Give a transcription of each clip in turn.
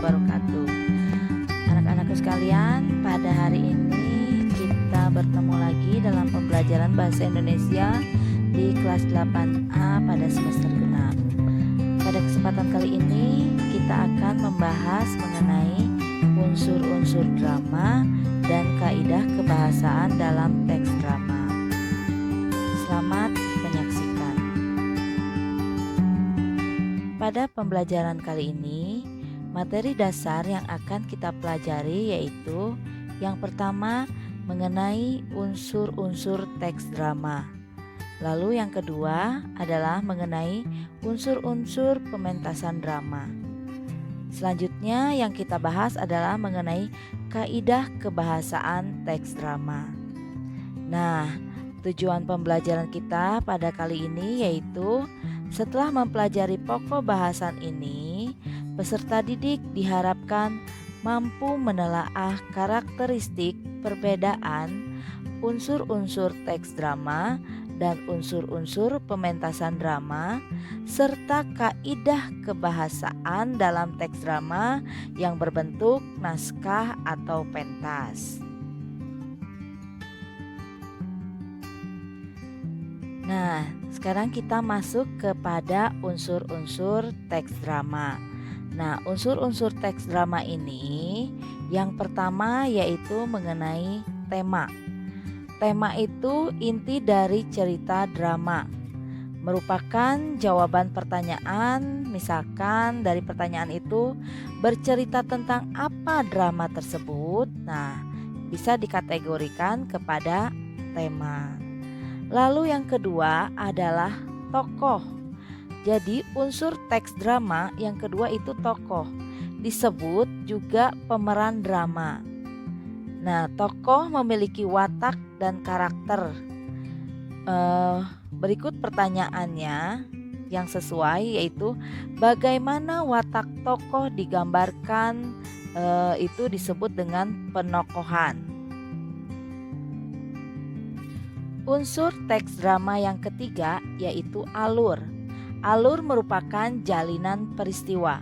wabarakatuh. Anak-anakku sekalian, pada hari ini kita bertemu lagi dalam pembelajaran Bahasa Indonesia di kelas 8A pada semester genap. Pada kesempatan kali ini kita akan membahas mengenai unsur-unsur drama dan kaidah kebahasaan dalam teks drama. Selamat menyaksikan. Pada pembelajaran kali ini, materi dasar yang akan kita pelajari yaitu yang pertama mengenai unsur-unsur teks drama. Lalu yang kedua adalah mengenai unsur-unsur pementasan drama. Selanjutnya yang kita bahas adalah mengenai kaidah kebahasaan teks drama. Nah, tujuan pembelajaran kita pada kali ini yaitu setelah mempelajari pokok bahasan ini, peserta didik diharapkan mampu menelaah karakteristik perbedaan unsur-unsur teks drama dan unsur-unsur pementasan drama serta kaidah kebahasaan dalam teks drama yang berbentuk naskah atau pentas. Nah, sekarang kita masuk kepada unsur-unsur teks drama. Nah, unsur-unsur teks drama ini yang pertama yaitu mengenai tema. Tema itu inti dari cerita drama. Merupakan jawaban pertanyaan, misalkan dari pertanyaan itu bercerita tentang apa drama tersebut. Nah, bisa dikategorikan kepada tema. Lalu yang kedua adalah tokoh. Jadi unsur teks drama yang kedua itu tokoh. Disebut juga pemeran drama. Nah, tokoh memiliki watak dan karakter. Berikut pertanyaannya yang sesuai yaitu bagaimana watak tokoh digambarkan, itu disebut dengan penokohan. Unsur teks drama yang ketiga yaitu alur. Alur merupakan jalinan peristiwa.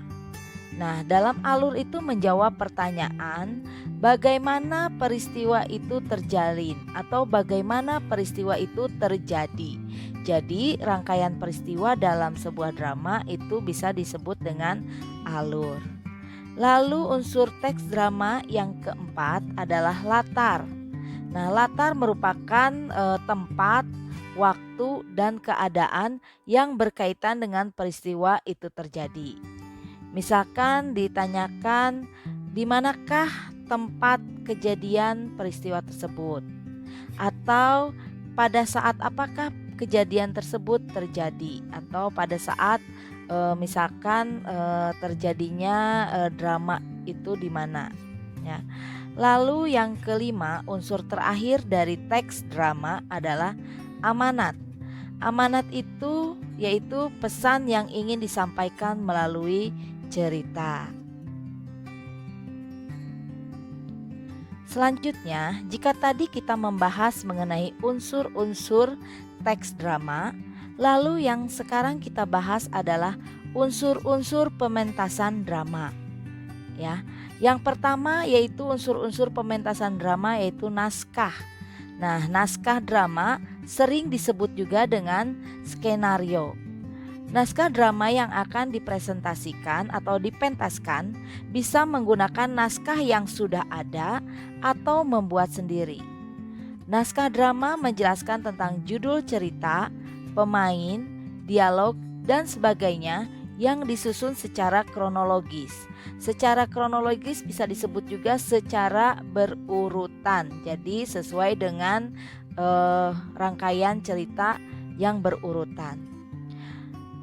Nah, dalam alur itu menjawab pertanyaan bagaimana peristiwa itu terjalin atau bagaimana peristiwa itu terjadi. Jadi, rangkaian peristiwa dalam sebuah drama itu bisa disebut dengan alur. Lalu unsur teks drama yang keempat adalah latar. Nah, latar merupakan tempat, waktu, dan keadaan yang berkaitan dengan peristiwa itu terjadi. Misalkan ditanyakan di manakah tempat kejadian peristiwa tersebut, atau pada saat apakah kejadian tersebut terjadi, atau pada saat misalkan terjadinya drama itu di mana, ya. Lalu yang kelima, unsur terakhir dari teks drama adalah amanat. Amanat itu yaitu pesan yang ingin disampaikan melalui cerita. Selanjutnya, jika tadi kita membahas mengenai unsur-unsur teks drama, lalu yang sekarang kita bahas adalah unsur-unsur pementasan drama. Ya. Yang pertama yaitu unsur-unsur pementasan drama yaitu naskah. Nah, naskah drama sering disebut juga dengan skenario. Naskah drama yang akan dipresentasikan atau dipentaskan bisa menggunakan naskah yang sudah ada atau membuat sendiri. Naskah drama menjelaskan tentang judul cerita, pemain, dialog, dan sebagainya yang disusun secara kronologis. Secara kronologis bisa disebut juga secara berurutan. Jadi sesuai dengan rangkaian cerita yang berurutan.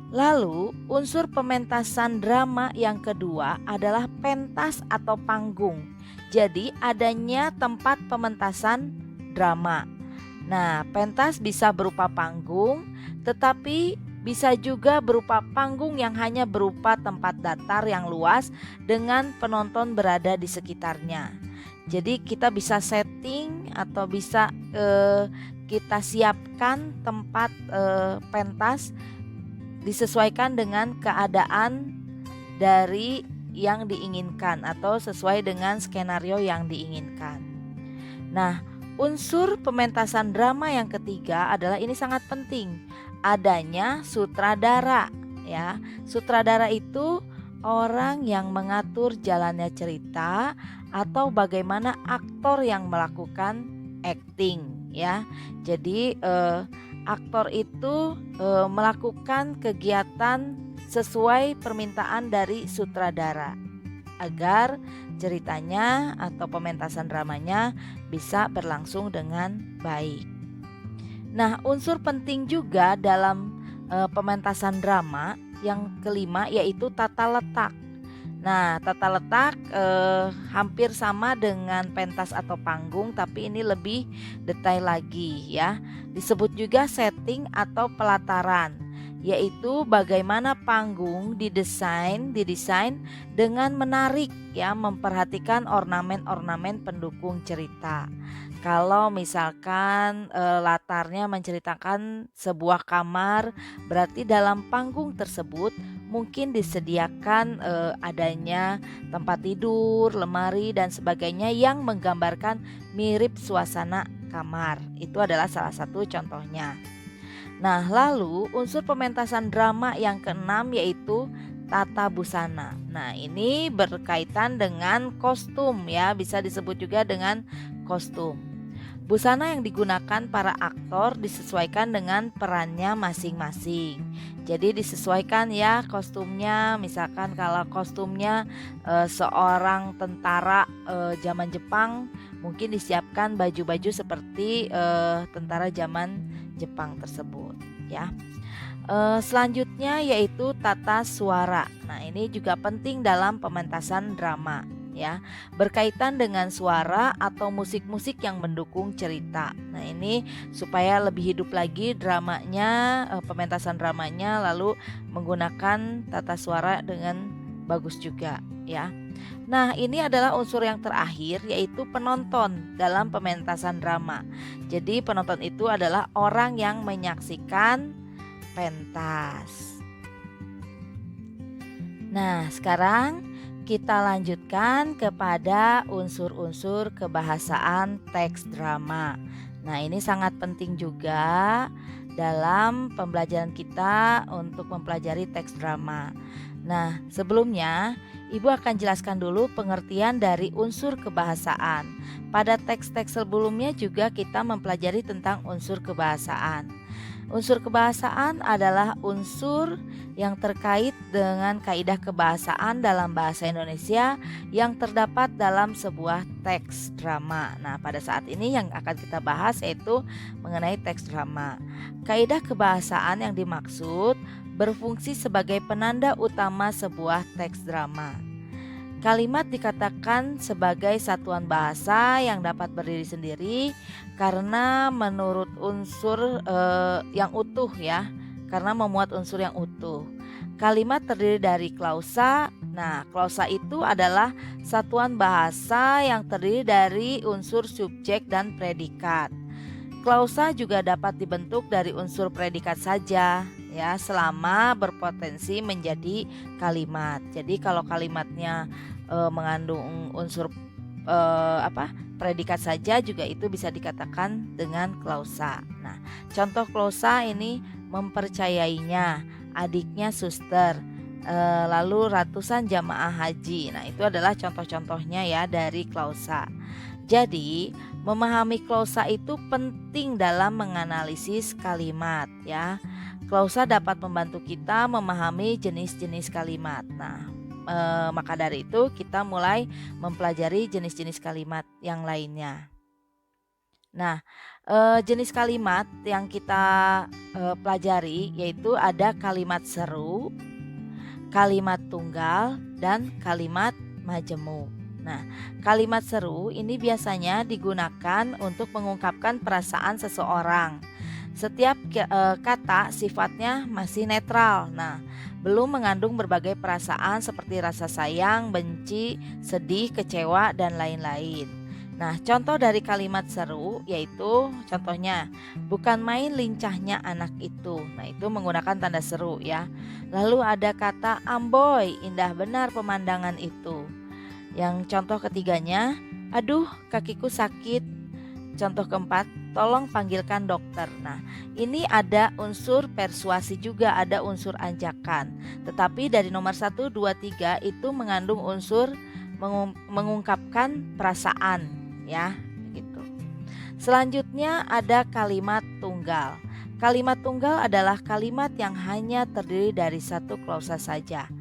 Lalu unsur pementasan drama yang kedua adalah pentas atau panggung. Jadi adanya tempat pementasan drama. Nah, pentas bisa berupa panggung, tetapi bisa juga berupa panggung yang hanya berupa tempat datar yang luas dengan penonton berada di sekitarnya. Jadi kita bisa setting atau bisa kita siapkan tempat pentas disesuaikan dengan keadaan dari yang diinginkan atau sesuai dengan skenario yang diinginkan. Nah, unsur pementasan drama yang ketiga adalah ini sangat penting, adanya sutradara ya. Sutradara itu orang yang mengatur jalannya cerita atau bagaimana aktor yang melakukan acting ya. Jadi aktor itu melakukan kegiatan sesuai permintaan dari sutradara agar ceritanya atau pementasan dramanya bisa berlangsung dengan baik. Nah, unsur penting juga dalam pementasan drama yang kelima yaitu tata letak. Nah, tata letak hampir sama dengan pentas atau panggung, tapi ini lebih detail lagi ya. Disebut juga setting atau pelataran, yaitu bagaimana panggung didesain dengan menarik ya, memperhatikan ornamen-ornamen pendukung cerita. Kalau misalkan latarnya menceritakan sebuah kamar, berarti dalam panggung tersebut mungkin disediakan adanya tempat tidur, lemari dan sebagainya yang menggambarkan mirip suasana kamar. Itu adalah salah satu contohnya. Nah, lalu unsur pementasan drama yang keenam yaitu tata busana. Nah, ini berkaitan dengan kostum ya, bisa disebut juga dengan kostum. Busana yang digunakan para aktor disesuaikan dengan perannya masing-masing. Jadi disesuaikan ya kostumnya, misalkan kalau kostumnya seorang tentara zaman Jepang, mungkin disiapkan baju-baju seperti tentara zaman Jepang tersebut ya. Selanjutnya yaitu tata suara. Nah, ini juga penting dalam pementasan drama ya, berkaitan dengan suara atau musik-musik yang mendukung cerita. Nah, ini supaya lebih hidup lagi dramanya, pementasan dramanya, lalu menggunakan tata suara dengan bagus juga ya. Nah, ini adalah unsur yang terakhir yaitu penonton dalam pementasan drama. Jadi penonton itu adalah orang yang menyaksikan pentas. Nah, sekarang kita lanjutkan kepada unsur-unsur kebahasaan teks drama. Nah, ini sangat penting juga dalam pembelajaran kita untuk mempelajari teks drama. Nah, sebelumnya Ibu akan jelaskan dulu pengertian dari unsur kebahasaan. Pada teks-teks sebelumnya juga kita mempelajari tentang unsur kebahasaan. Unsur kebahasaan adalah unsur yang terkait dengan kaidah kebahasaan dalam bahasa Indonesia yang terdapat dalam sebuah teks drama. Nah, pada saat ini yang akan kita bahas yaitu mengenai teks drama. Kaidah kebahasaan yang dimaksud berfungsi sebagai penanda utama sebuah teks drama. Kalimat dikatakan sebagai satuan bahasa yang dapat berdiri sendiri karena menurut unsur yang utuh ya, karena memuat unsur yang utuh. Kalimat terdiri dari klausa. Nah, klausa itu adalah satuan bahasa yang terdiri dari unsur subjek dan predikat. Klausa juga dapat dibentuk dari unsur predikat saja ya, selama berpotensi menjadi kalimat. Jadi kalau kalimatnya mengandung unsur predikat saja juga itu bisa dikatakan dengan klausa. Nah, contoh klausa ini mempercayainya, adiknya suster, lalu ratusan jamaah haji. Nah, itu adalah contoh-contohnya ya dari klausa. Jadi, memahami klausa itu penting dalam menganalisis kalimat ya. Klausa dapat membantu kita memahami jenis-jenis kalimat. Nah, maka dari itu kita mulai mempelajari jenis-jenis kalimat yang lainnya. Nah, jenis kalimat yang kita pelajari yaitu ada kalimat seru, kalimat tunggal, dan kalimat majemuk. Nah, kalimat seru ini biasanya digunakan untuk mengungkapkan perasaan seseorang. Setiap kata sifatnya masih netral. Nah, belum mengandung berbagai perasaan seperti rasa sayang, benci, sedih, kecewa, dan lain-lain. Nah, contoh dari kalimat seru yaitu contohnya, bukan main lincahnya anak itu. Nah, itu menggunakan tanda seru ya. Lalu ada kata amboy, indah benar pemandangan itu. Yang contoh ketiganya, aduh kakiku sakit. Contoh keempat, tolong panggilkan dokter. Nah, ini ada unsur persuasi juga, ada unsur ajakan. Tetapi dari nomor 1, 2, 3 itu mengandung unsur mengungkapkan perasaan ya, gitu. Selanjutnya ada kalimat tunggal. Kalimat tunggal adalah kalimat yang hanya terdiri dari satu klausa saja.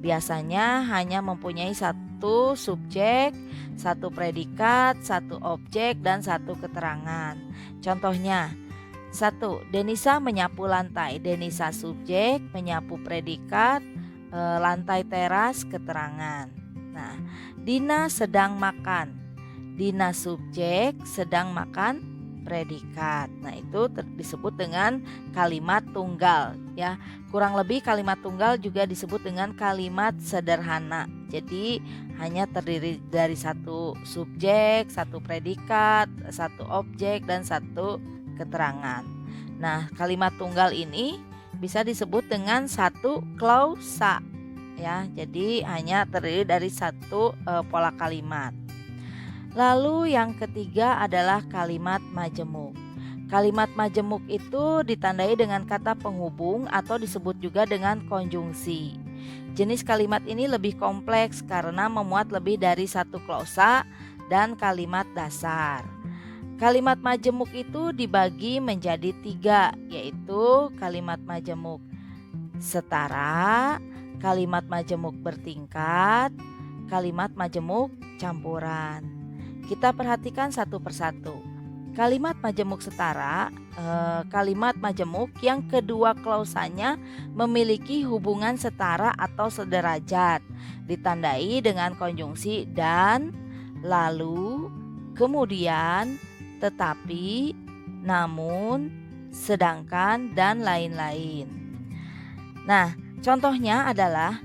Biasanya hanya mempunyai satu subjek, satu predikat, satu objek, dan satu keterangan. Contohnya, 1. Denisa menyapu lantai. Denisa subjek, menyapu predikat, lantai teras keterangan. Nah, Dina sedang makan. Dina subjek, sedang makan predikat. Nah, itu disebut dengan kalimat tunggal ya. Kurang lebih kalimat tunggal juga disebut dengan kalimat sederhana. Jadi hanya terdiri dari satu subjek, satu predikat, satu objek, dan satu keterangan. Nah, kalimat tunggal ini bisa disebut dengan satu klausa ya. Jadi hanya terdiri dari satu pola kalimat. Lalu yang ketiga adalah kalimat majemuk. Kalimat majemuk itu ditandai dengan kata penghubung atau disebut juga dengan konjungsi. Jenis kalimat ini lebih kompleks karena memuat lebih dari satu klausa dan kalimat dasar. Kalimat majemuk itu dibagi menjadi 3, yaitu kalimat majemuk setara, kalimat majemuk bertingkat, kalimat majemuk campuran. Kita perhatikan satu persatu. Kalimat majemuk setara, kalimat majemuk yang kedua klausanya memiliki hubungan setara atau sederajat, ditandai dengan konjungsi dan, lalu, kemudian, tetapi, namun, sedangkan, dan lain-lain. Nah, contohnya adalah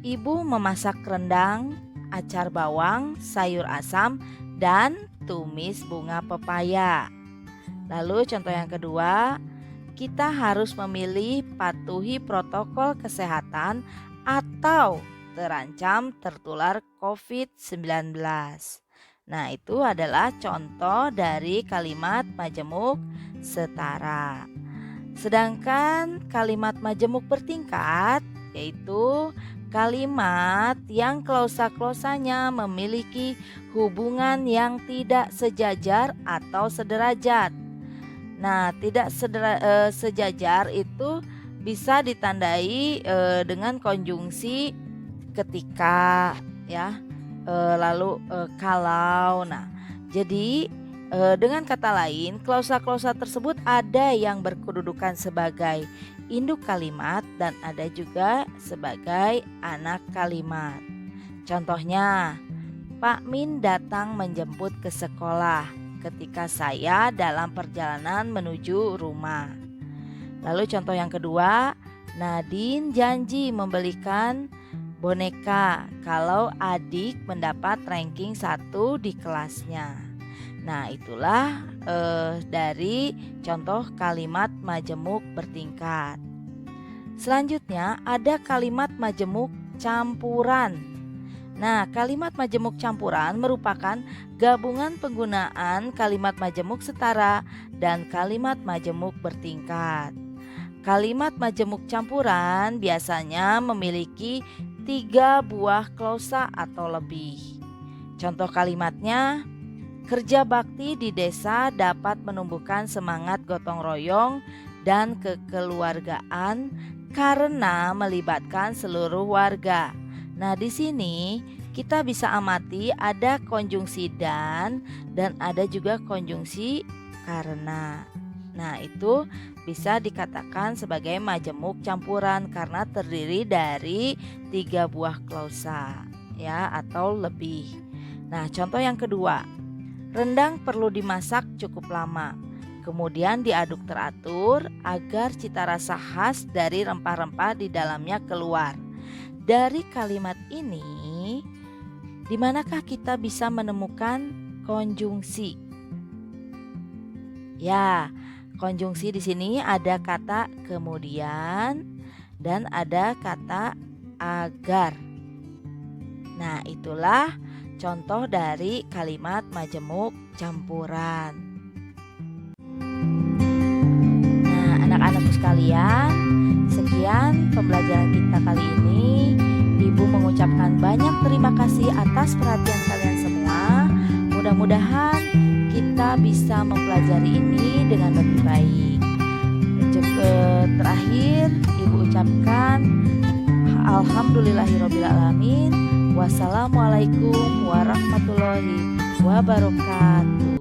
ibu memasak rendang, acar bawang, sayur asam, dan tumis bunga pepaya. Lalu contoh yang kedua, kita harus memilih patuhi protokol kesehatan atau terancam tertular COVID-19. Nah, itu adalah contoh dari kalimat majemuk setara. Sedangkan kalimat majemuk bertingkat yaitu kalimat yang klausa-klausanya memiliki hubungan yang tidak sejajar atau sederajat. Nah, tidak sejajar itu bisa ditandai dengan konjungsi ketika ya, lalu kalau. Nah, jadi dengan kata lain, klausa-klausa tersebut ada yang berkedudukan sebagai induk kalimat dan ada juga sebagai anak kalimat. Contohnya, Pak Min datang menjemput ke sekolah ketika saya dalam perjalanan menuju rumah. Lalu contoh yang kedua, Nadine janji membelikan boneka kalau adik mendapat ranking 1 di kelasnya. Nah, itulah dari contoh kalimat majemuk bertingkat. Selanjutnya ada kalimat majemuk campuran. Nah, kalimat majemuk campuran merupakan gabungan penggunaan kalimat majemuk setara dan kalimat majemuk bertingkat. Kalimat majemuk campuran biasanya memiliki 3 buah klausa atau lebih. Contoh kalimatnya, kerja bakti di desa dapat menumbuhkan semangat gotong royong dan kekeluargaan karena melibatkan seluruh warga. Nah, di sini kita bisa amati ada konjungsi dan ada juga konjungsi karena. Nah, itu bisa dikatakan sebagai majemuk campuran karena terdiri dari 3 buah klausa ya atau lebih. Nah, contoh yang kedua, rendang perlu dimasak cukup lama, kemudian diaduk teratur agar cita rasa khas dari rempah-rempah di dalamnya keluar. Dari kalimat ini, di manakah kita bisa menemukan konjungsi. Ya, konjungsi di sini ada kata kemudian dan ada kata agar. Nah, itulah contoh dari kalimat majemuk campuran. Nah, anak-anakku sekalian, sekian pembelajaran kita kali ini. Ibu mengucapkan banyak terima kasih atas perhatian kalian semua. Mudah-mudahan kita bisa mempelajari ini dengan lebih baik. Terakhir, Ibu ucapkan alhamdulillahirobbilalamin. Wassalamualaikum warahmatullahi wabarakatuh.